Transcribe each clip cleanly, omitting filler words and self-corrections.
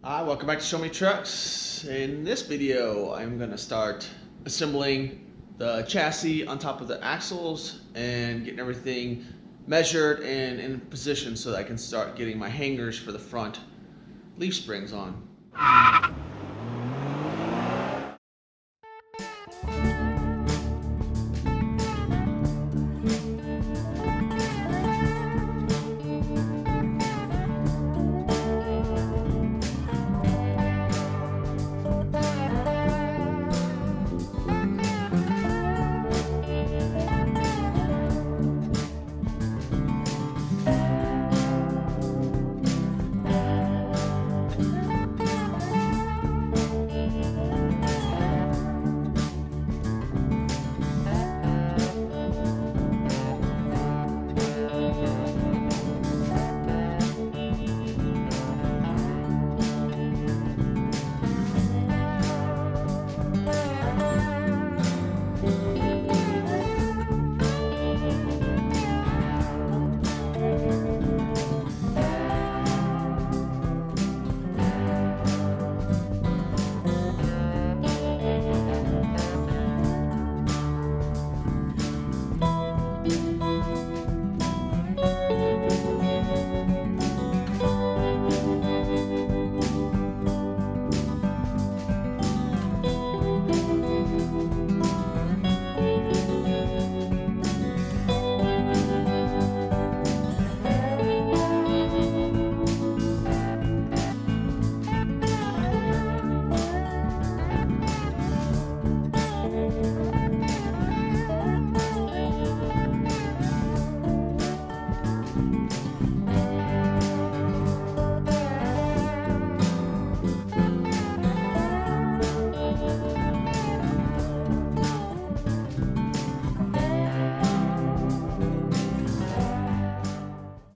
Hi, welcome back to Show Me Trucks. In this video, I'm going to start assembling the chassis on top of the axles and getting everything measured and in position so that I can start getting my hangers for the front leaf springs on.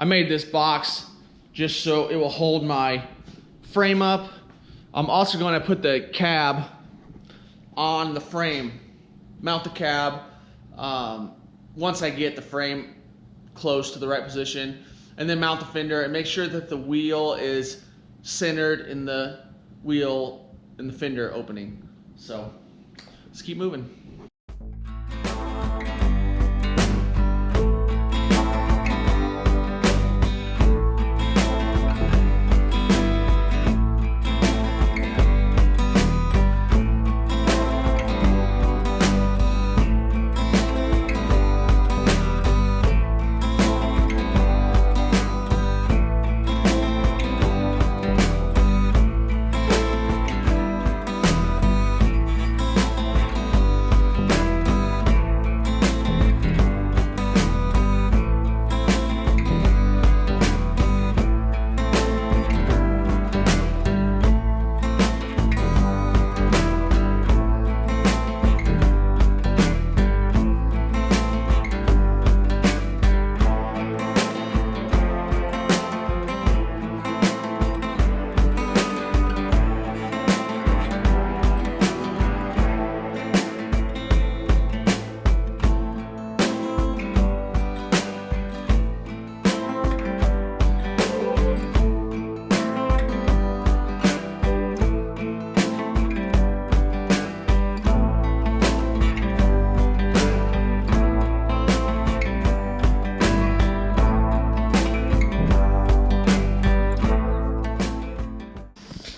I made this box just so it will hold my frame up. I'm also going to put the cab on the frame, mount the cab once I get the frame close to the right position, and then mount the fender and make sure that the wheel is centered in the wheel in the fender opening. So let's keep moving.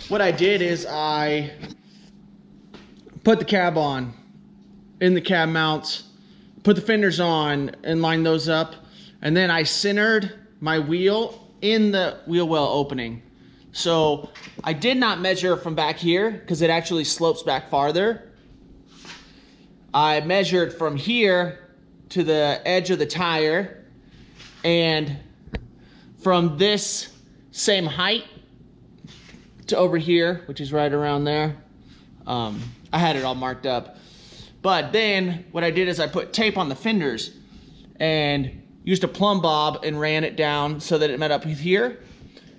What I did is I put the cab on in the cab mounts, put the fenders on and lined those up, and then I centered my wheel in the wheel well opening. So I did not measure from back here because it actually slopes back farther. I measured from here to the edge of the tire, and from this same height to over here, which is right around there. I had it all marked up. But then what I did is I put tape on the fenders and used a plumb bob and ran it down so that it met up with here.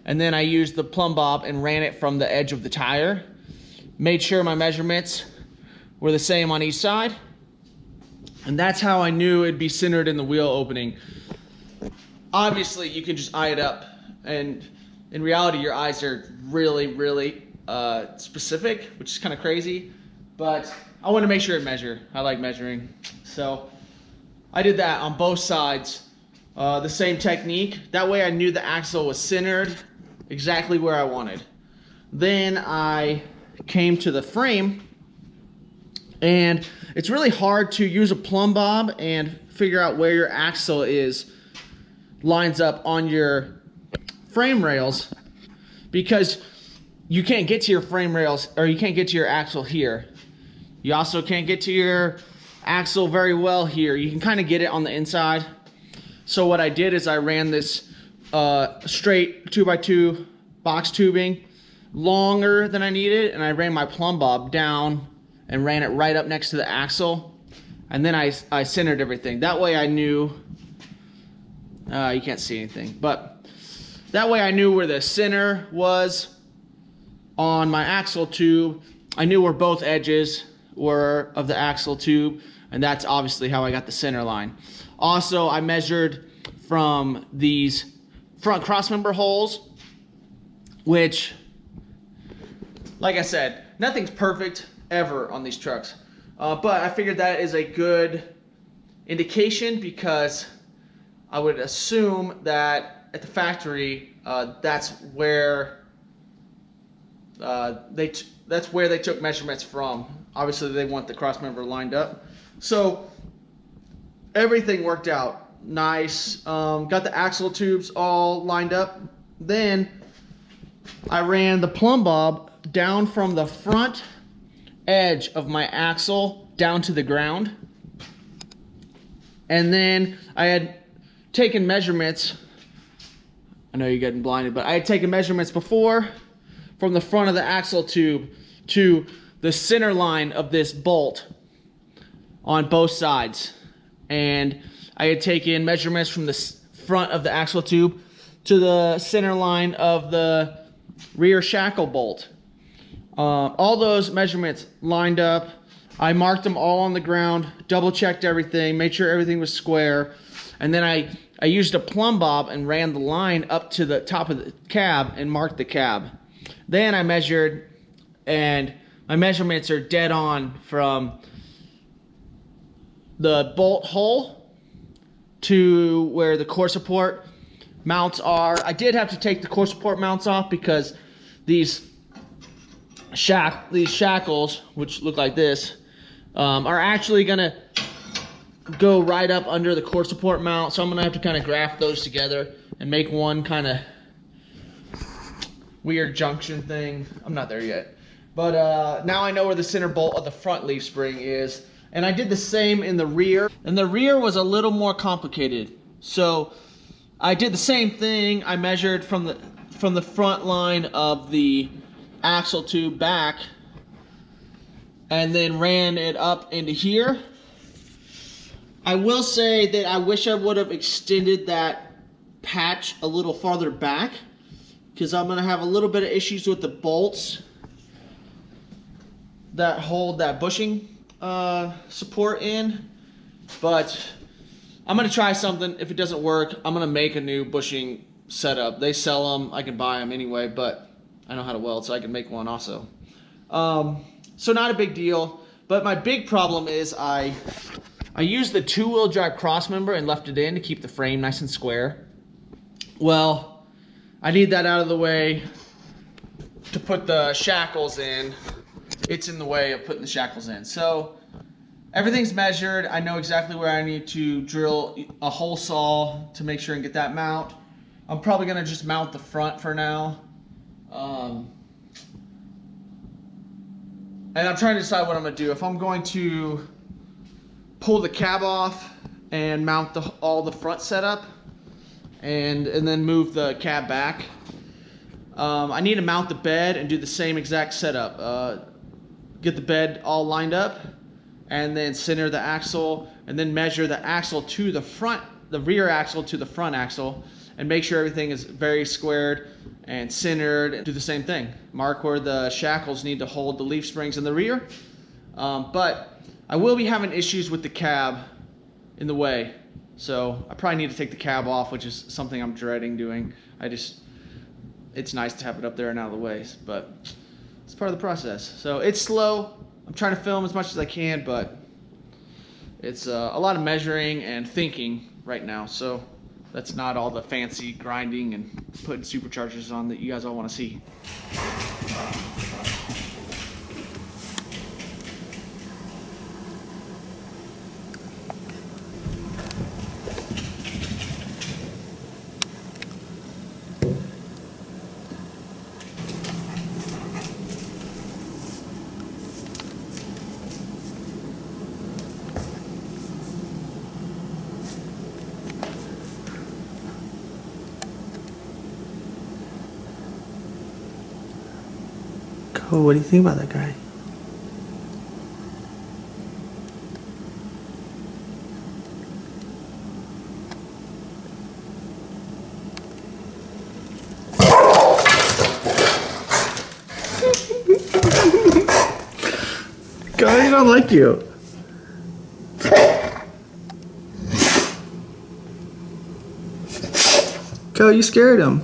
And then I used the plumb bob and ran it from the edge of the tire. Made sure my measurements were the same on each side. And that's how I knew it'd be centered in the wheel opening. Obviously, you can just eye it up and in reality, your eyes are really, really specific, which is kind of crazy. But I want to make sure it measure. I like measuring. So I did that on both sides. The same technique. That way I knew the axle was centered exactly where I wanted. Then I came to the frame, and it's really hard to use a plumb bob and figure out where your axle lines up on your frame rails, because you can't get to your frame rails, or you can't get to your axle here. You also can't get to your axle very well here. You can kind of get it on the inside. So what I did is I ran this straight 2x2 box tubing longer than I needed, and I ran my plumb bob down and ran it right up next to the axle, and then I centered everything. That way I knew, you can't see anything, but that way I knew where the center was on my axle tube. I knew where both edges were of the axle tube, and that's obviously how I got the center line. Also, I measured from these front crossmember holes, which, like I said, nothing's perfect ever on these trucks. But I figured that is a good indication, because I would assume that at the factory, that's where they took measurements from. Obviously, they want the crossmember lined up. So everything worked out nice. Got the axle tubes all lined up. Then I ran the plumb bob down from the front edge of my axle down to the ground. And then I had taken measurements. I know you're getting blinded, but I had taken measurements before from the front of the axle tube to the center line of this bolt on both sides. And I had taken measurements from the front of the axle tube to the center line of the rear shackle bolt. All those measurements lined up. I marked them all on the ground, double checked everything, made sure everything was square, and then I used a plumb bob and ran the line up to the top of the cab and marked the cab. Then I measured, and my measurements are dead on from the bolt hole to where the core support mounts are. I did have to take the core support mounts off because these shackles, which look like this, are actually gonna go right up under the core support mount. So I'm gonna have to kind of graft those together and make one kind of weird junction thing. I'm not there yet. But now I know where the center bolt of the front leaf spring is. And I did the same in the rear. And the rear was a little more complicated. So I did the same thing. I measured from the front line of the axle tube back, and then ran it up into here. I will say that I wish I would have extended that patch a little farther back, because I'm going to have a little bit of issues with the bolts that hold that bushing support in. But I'm going to try something. If it doesn't work, I'm going to make a new bushing setup. They sell them. I can buy them anyway, but I know how to weld, so I can make one also. So not a big deal. But my big problem is I used the two-wheel drive crossmember and left it in to keep the frame nice and square. Well, I need that out of the way to put the shackles in. It's in the way of putting the shackles in. So everything's measured. I know exactly where I need to drill a hole saw to make sure and get that mount. I'm probably going to just mount the front for now. And I'm trying to decide what I'm going to do. If I'm going to pull the cab off and mount all the front setup and then move the cab back. I need to mount the bed and do the same exact setup. Get the bed all lined up and then center the axle and then measure the axle to the front, the rear axle to the front axle, and make sure everything is very squared and centered, and do the same thing. Mark where the shackles need to hold the leaf springs in the rear. But I will be having issues with the cab in the way. So I probably need to take the cab off, which is something I'm dreading doing. it's nice to have it up there and out of the way, but it's part of the process. So it's slow. I'm trying to film as much as I can, but it's a lot of measuring and thinking right now. So that's not all the fancy grinding and putting superchargers on that you guys all want to see. Cool, what do you think about that guy? God, I don't like you. Go, you scared him.